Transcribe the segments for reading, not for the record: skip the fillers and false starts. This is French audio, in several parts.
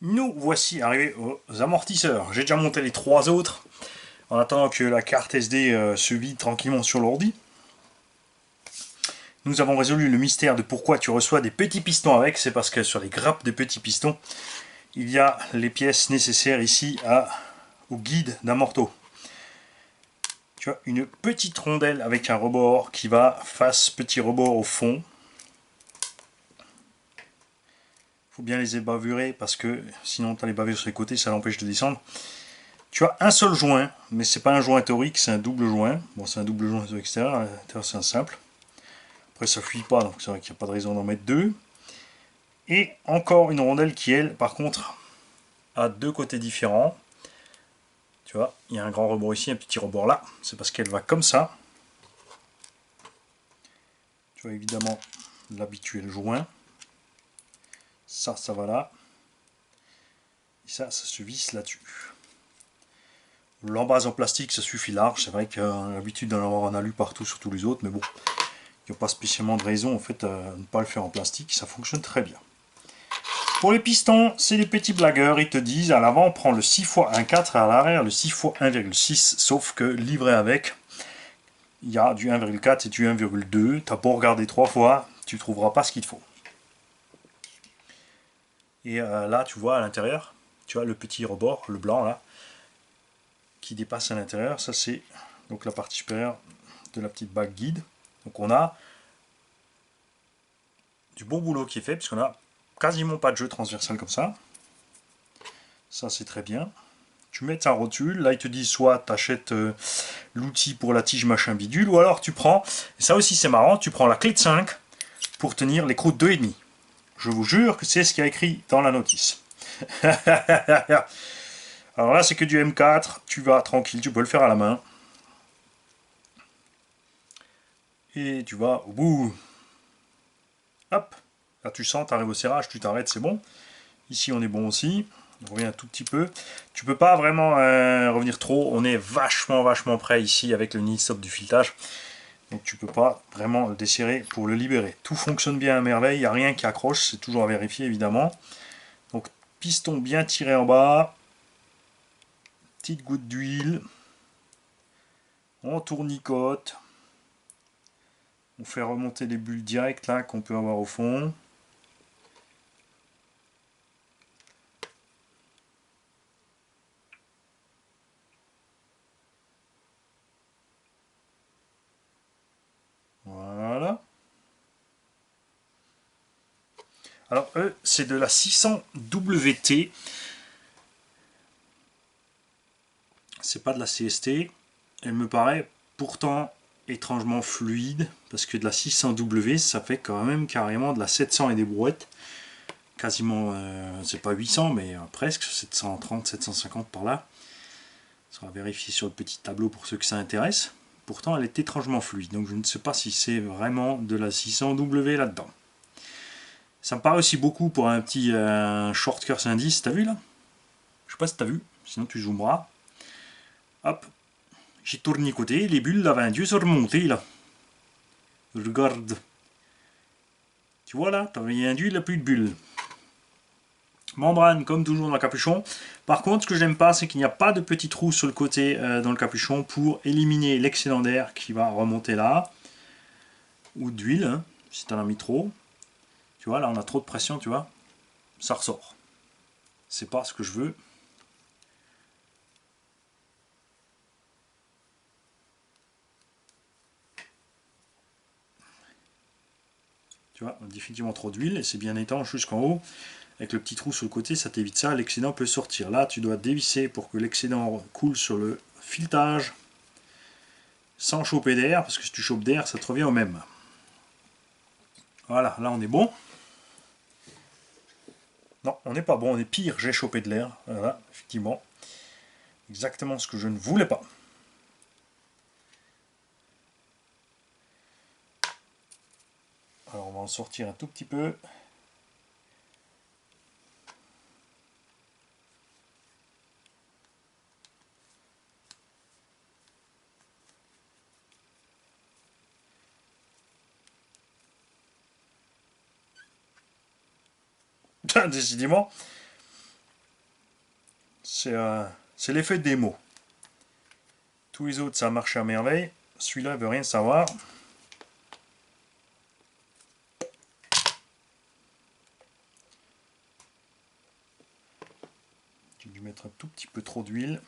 Nous voici arrivés aux amortisseurs. J'ai déjà monté les trois autres en attendant que la carte SD se vide tranquillement sur l'ordi. Nous avons résolu le mystère de pourquoi tu reçois des petits pistons avec. C'est parce que sur les grappes des petits pistons, il y a les pièces nécessaires ici au guide d'amorto. Tu as une petite rondelle avec un rebord qui va face petit rebord au fond. Il faut bien les ébavurer parce que sinon tu as les bavures sur les côtés, ça l'empêche de descendre. Tu as un seul joint, mais c'est pas un joint théorique, c'est un double joint. Bon, c'est un double joint extérieur, à l'intérieur c'est un simple. Après ça fuit pas, donc c'est vrai qu'il n'y a pas de raison d'en mettre deux. Et encore une rondelle qui, elle, par contre, a deux côtés différents. Tu vois, il y a un grand rebord ici, un petit rebord là. C'est parce qu'elle va comme ça. Tu vois évidemment l'habituel joint. Ça va là. Et ça se visse là-dessus. L'embase en plastique, ça suffit large. C'est vrai qu'on a l'habitude d'en avoir en alu partout sur tous les autres, mais bon, il n'y a pas spécialement de raison en fait à ne pas le faire en plastique. Ça fonctionne très bien. Pour les pistons, c'est les petits blagueurs. Ils te disent à l'avant, on prend le 6 x 1,4 et à l'arrière, le 6 x 1,6. Sauf que livré avec, il y a du 1,4 et du 1,2. Tu as beau regarder trois fois, tu ne trouveras pas ce qu'il te faut. Et là, tu vois à l'intérieur, tu vois le petit rebord, le blanc là, qui dépasse à l'intérieur. Ça, c'est donc la partie supérieure de la petite bague guide. Donc on a du beau boulot qui est fait, puisqu'on a quasiment pas de jeu transversal comme ça. Ça, c'est très bien. Tu mets ta rotule, là ils te disent soit tu achètes l'outil pour la tige machin bidule, ou alors tu prends, et ça aussi c'est marrant, tu prends la clé de 5 pour tenir les croûtes 2,5. Je vous jure que c'est ce qu'il y a écrit dans la notice. Alors là c'est que du M4, tu vas tranquille, tu peux le faire à la main. Et tu vas au bout. Hop, là tu sens, tu arrives au serrage, tu t'arrêtes, c'est bon. Ici on est bon aussi. On revient un tout petit peu. Tu peux pas vraiment revenir trop. On est vachement près ici avec le nid stop du filetage. Donc tu peux pas vraiment le desserrer pour le libérer. Tout fonctionne bien à merveille. Il n'y a rien qui accroche. C'est toujours à vérifier évidemment. Donc piston bien tiré en bas. Petite goutte d'huile. On tournicote. On fait remonter les bulles directes là qu'on peut avoir au fond. Voilà. Alors eux, c'est de la 600 WT. C'est pas de la CST. Elle me paraît pourtant étrangement fluide, parce que de la 600W, ça fait quand même carrément de la 700 et des brouettes. Quasiment, c'est pas 800, mais presque, 730, 750 par là. Ça va vérifier sur le petit tableau pour ceux que ça intéresse. Pourtant, elle est étrangement fluide, donc je ne sais pas si c'est vraiment de la 600W là-dedans. Ça me paraît aussi beaucoup pour un petit short curse indice, t'as vu là? Je sais pas si t'as vu, sinon tu zoomeras. Hop, j'ai tournicoté, les bulles avaient dû se remonter là. Regarde. Tu vois là, t'avais un il n'y a plus de bulles. Membrane comme toujours dans le capuchon. Par contre, ce que j'aime pas, c'est qu'il n'y a pas de petit trou sur le côté dans le capuchon pour éliminer l'excédent d'air qui va remonter là. Ou d'huile, hein, si t'en as mis trop. Tu vois, là on a trop de pression, tu vois. Ça ressort. C'est pas ce que je veux. Tu vois, définitivement trop d'huile et c'est bien étanche jusqu'en haut. Avec le petit trou sur le côté, ça t'évite ça, l'excédent peut sortir. Là, tu dois dévisser pour que l'excédent coule sur le filetage sans choper d'air, parce que si tu chopes d'air, ça te revient au même. Voilà, là on est bon. Non, on n'est pas bon, on est pire, j'ai chopé de l'air. Voilà, effectivement. Exactement ce que je ne voulais pas. Alors on va en sortir un tout petit peu. Décidément. C'est l'effet démo. Tous les autres, ça marche à merveille. Celui-là, il veut rien savoir. J'ai dû mettre un tout petit peu trop d'huile.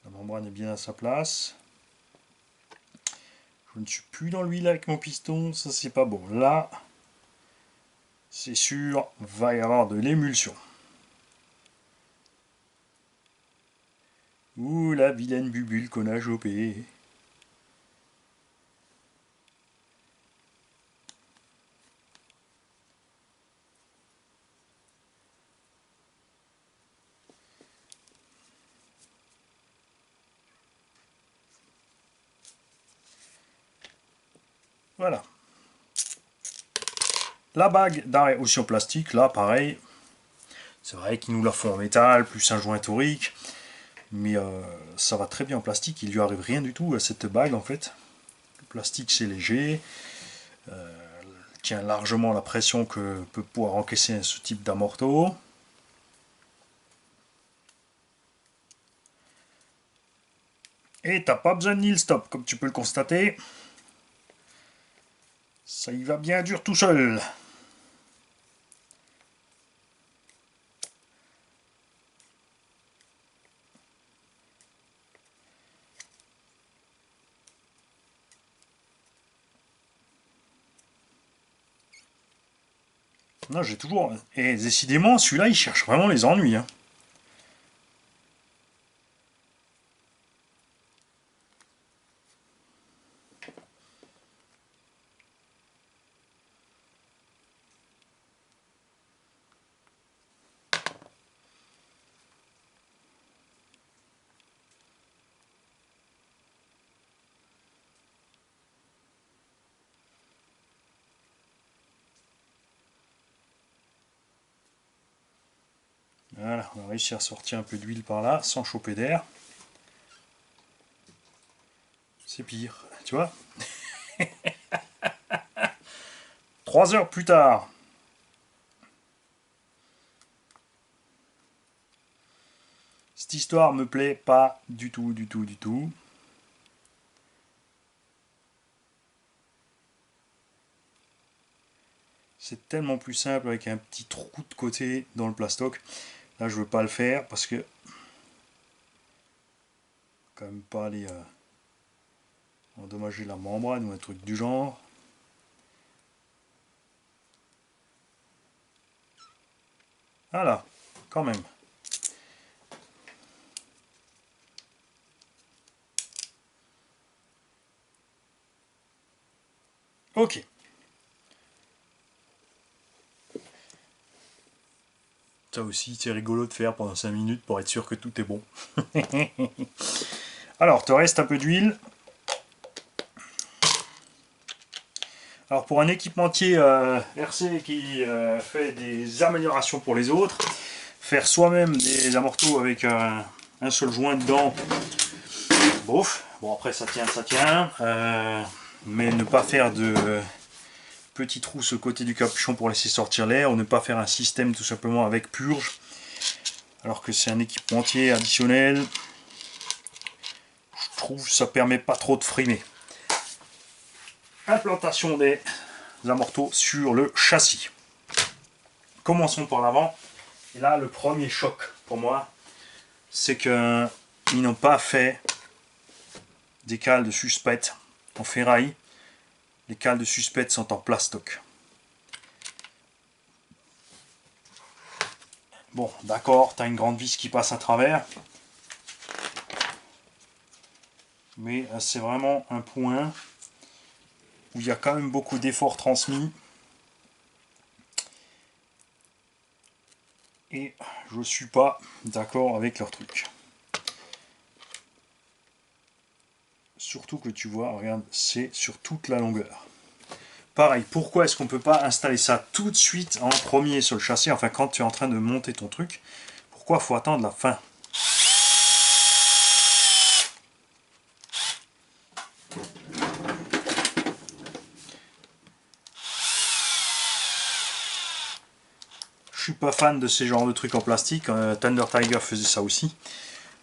La membrane est bien à sa place. Je ne suis plus dans l'huile avec mon piston, ça c'est pas bon. Là, c'est sûr, va y avoir de l'émulsion. Ouh, la vilaine bubule qu'on a chopée. Voilà. La bague d'arrêt aussi en plastique, là pareil. C'est vrai qu'ils nous la font en métal, plus un joint torique. Mais ça va très bien en plastique, il lui arrive rien du tout à cette bague en fait. Le plastique c'est léger, tient largement la pression que peut pouvoir encaisser ce type d'amorto. Et t'as pas besoin de nil stop, comme tu peux le constater. Ça y va bien dur tout seul. Non, j'ai toujours... Et décidément, celui-là, il cherche vraiment les ennuis. Hein. Voilà, on a réussi à sortir un peu d'huile par là, sans choper d'air. C'est pire, tu vois. 3 heures plus tard. Cette histoire me plaît pas du tout, du tout, du tout. C'est tellement plus simple avec un petit trou de côté dans le plastoc. Là, je veux pas le faire parce que quand même pas aller endommager la membrane ou un truc du genre. Voilà, quand même. Ok. Ça aussi, c'est rigolo de faire pendant 5 minutes pour être sûr que tout est bon. Alors, te reste un peu d'huile. Alors, pour un équipementier RC qui fait des améliorations pour les autres, faire soi-même des amortos avec un seul joint dedans, bof. Bon, après, ça tient. Mais ne pas faire de petits trous sur le côté du capuchon pour laisser sortir l'air, ou ne pas faire un système tout simplement avec purge, alors que c'est un équipementier additionnel. Je trouve que ça permet pas trop de frimer. Implantation des amortos sur le châssis. Commençons par l'avant. Et là, le premier choc pour moi, c'est qu'ils n'ont pas fait des cales de suspette en ferraille. Les cales de suspette sont en plastoc. Bon, d'accord, tu as une grande vis qui passe à travers. Mais c'est vraiment un point où il y a quand même beaucoup d'efforts transmis. Et je ne suis pas d'accord avec leur truc. Surtout que tu vois, regarde, c'est sur toute la longueur. Pareil, pourquoi est-ce qu'on ne peut pas installer ça tout de suite en premier sur le châssis, enfin quand tu es en train de monter ton truc? Pourquoi faut attendre la fin? pas fan de ces genres de trucs en plastique, Thunder Tiger faisait ça aussi.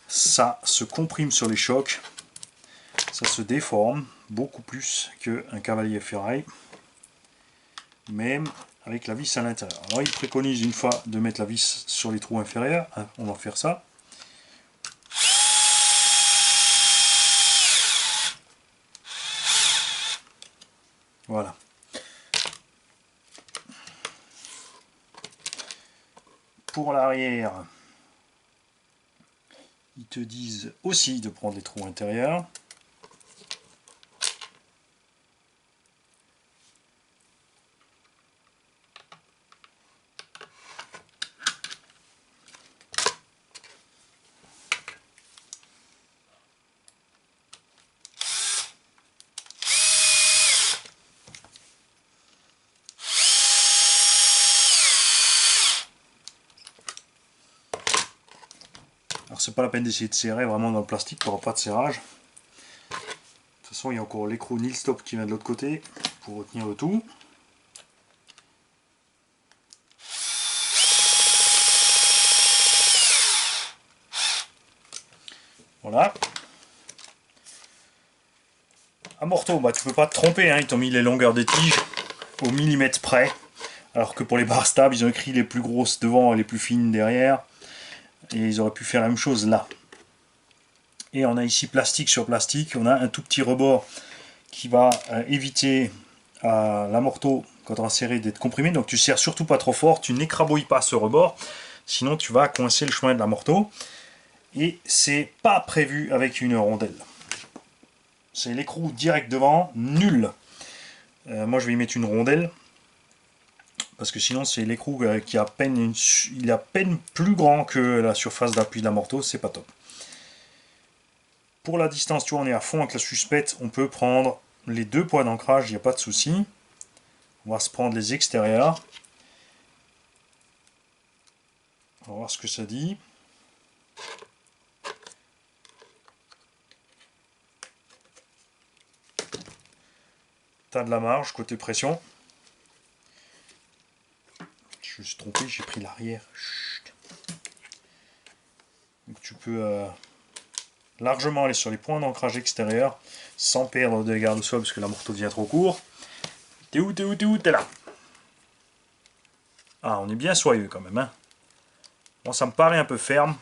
Ça se comprime sur les chocs, ça se déforme beaucoup plus qu'un cavalier ferraille, même avec la vis à l'intérieur. Alors il préconise une fois de mettre la vis sur les trous inférieurs, hein, on va faire ça. Voilà. Pour l'arrière, ils te disent aussi de prendre les trous intérieurs. Alors c'est pas la peine d'essayer de serrer vraiment dans le plastique, tu n'auras pas de serrage. De toute façon il y a encore l'écrou nil stop qui vient de l'autre côté pour retenir le tout. Voilà. Amorto, bah tu peux pas te tromper, hein, ils t'ont mis les longueurs des tiges au millimètre près. Alors que pour les barres stables, ils ont écrit les plus grosses devant et les plus fines derrière. Et ils auraient pu faire la même chose là. Et on a ici plastique sur plastique. On a un tout petit rebord qui va éviter à l'amorto, quand on va serrer, d'être comprimé. Donc tu serres surtout pas trop fort. Tu n'écrabouilles pas ce rebord. Sinon tu vas coincer le chemin de l'amorto. Et c'est pas prévu avec une rondelle. C'est l'écrou direct devant, nul. Moi je vais y mettre une rondelle. Parce que sinon c'est l'écrou qui a il est à peine plus grand que la surface d'appui de l'amorto, c'est pas top. Pour la distance, tu vois, on est à fond avec la suspecte, on peut prendre les deux points d'ancrage, il n'y a pas de souci. On va se prendre les extérieurs. On va voir ce que ça dit. T'as de la marge côté pression. Je me suis trompé, j'ai pris l'arrière. Donc tu peux largement aller sur les points d'ancrage extérieurs sans perdre de garde-sol parce que l'amorto devient trop court. T'es où, t'es où, t'es où, t'es là. Ah, on est bien soyeux quand même, hein. Bon, ça me paraît un peu ferme.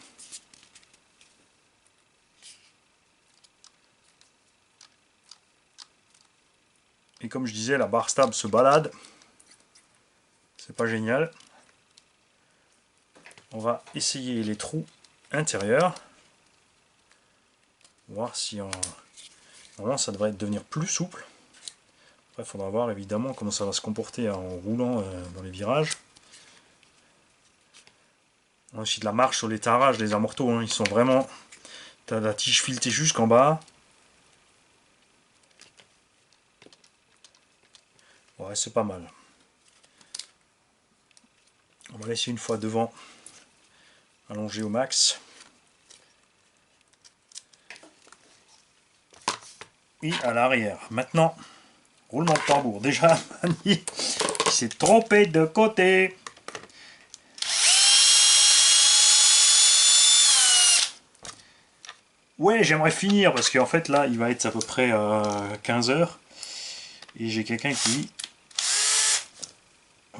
Et comme je disais, la barre stable se balade. C'est pas génial. On va essayer les trous intérieurs. Voir si on... Normalement ça devrait devenir plus souple. Après il faudra voir évidemment comment ça va se comporter en roulant dans les virages. On a aussi de la marche sur les tarages, les amortos, hein, ils sont vraiment... T'as la tige filetée jusqu'en bas. Ouais, c'est pas mal. On va laisser une fois devant allongé au max. Et à l'arrière. Maintenant, roulement de tambour. Déjà, Mani s'est trompé de côté. Ouais, j'aimerais finir parce qu'en fait là, il va être à peu près 15 h. Et j'ai quelqu'un qui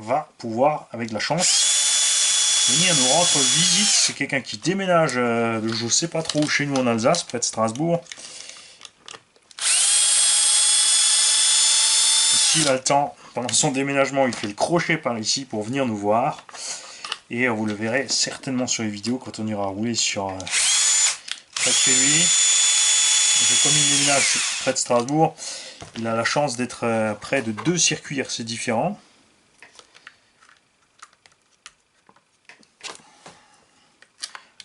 va pouvoir, avec de la chance, venir nous rendre visite. C'est quelqu'un qui déménage, je sais pas trop, chez nous en Alsace, près de Strasbourg. S'il a le temps, pendant son déménagement, il fait le crochet par ici pour venir nous voir. Et vous le verrez certainement sur les vidéos quand on ira rouler sur près de chez lui. Donc, comme il déménage près de Strasbourg, il a la chance d'être près de 2 circuits RC différents.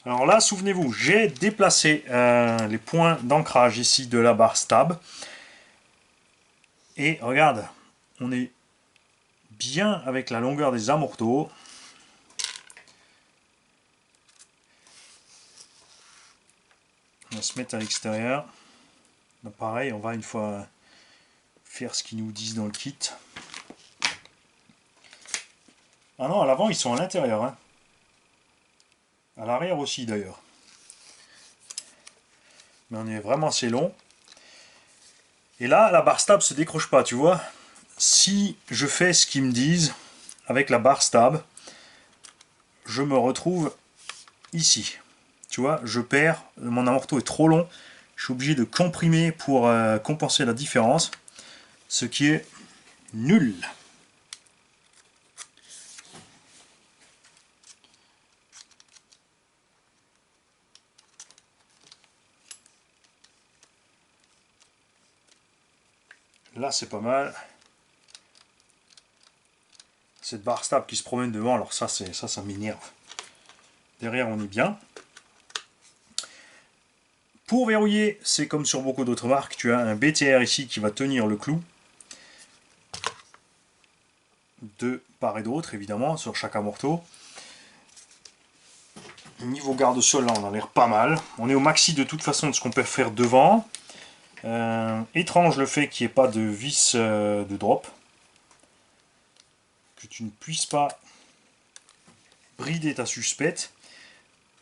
Alors là, souvenez-vous, j'ai déplacé les points d'ancrage ici de la barre stab. Et regarde, on est bien avec la longueur des amortos. On va se mettre à l'extérieur. Pareil, on va une fois faire ce qu'ils nous disent dans le kit. Ah non, à l'avant, ils sont à l'intérieur. Hein. À l'arrière aussi d'ailleurs. Mais on est vraiment assez long. Et là, la barre stab se décroche pas, tu vois. Si je fais ce qu'ils me disent avec la barre stab, je me retrouve ici. Tu vois, je perds, mon amorto est trop long, je suis obligé de comprimer pour compenser la différence, ce qui est nul. Là, c'est pas mal. Cette barre stable qui se promène devant, alors ça m'énerve. Derrière, on est bien. Pour verrouiller, c'est comme sur beaucoup d'autres marques, tu as un BTR ici qui va tenir le clou. De part et d'autre, évidemment, sur chaque amorto. Niveau garde-sol, là, on a l'air pas mal. On est au maxi de toute façon de ce qu'on peut faire devant. Étrange le fait qu'il n'y ait pas de vis de drop. Que tu ne puisses pas brider ta suspecte.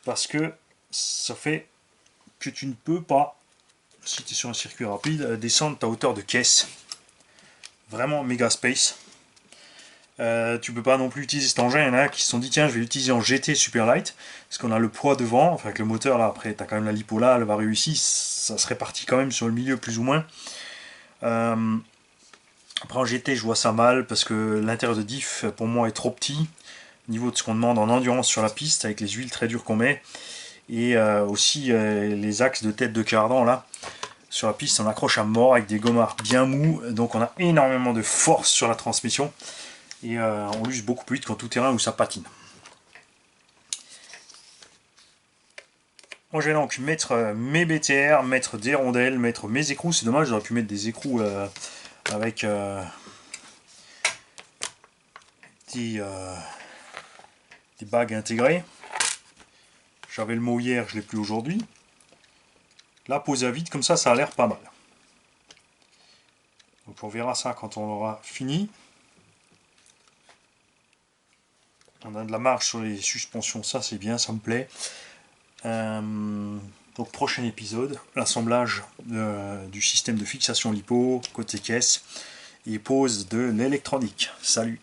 Parce que ça fait que tu ne peux pas, si tu es sur un circuit rapide, descendre ta hauteur de caisse. Vraiment méga space. Tu peux pas non plus utiliser cet engin. Il y en a qui se sont dit tiens, je vais l'utiliser en GT Superlight parce qu'on a le poids devant, enfin avec le moteur là, après tu as quand même la lipo là, le varieux ici, ça se répartit quand même sur le milieu plus ou moins. Après en GT je vois ça mal parce que l'intérieur de diff pour moi est trop petit au niveau de ce qu'on demande en endurance sur la piste avec les huiles très dures qu'on met et aussi les axes de tête de cardan là. Sur la piste on accroche à mort avec des gommards bien mous, donc on a énormément de force sur la transmission. Et on l'use beaucoup plus vite qu'en tout terrain où ça patine. Moi je vais donc mettre mes BTR, mettre des rondelles, mettre mes écrous. C'est dommage, j'aurais pu mettre des écrous avec des bagues intégrées. J'avais le mot hier, je ne l'ai plus aujourd'hui. Là, posé à vide, comme ça a l'air pas mal. Donc on verra ça quand on aura fini. On a de la marge sur les suspensions, ça c'est bien, ça me plaît. Donc prochain épisode, l'assemblage du système de fixation lipo, côté caisse, et pose de l'électronique. Salut!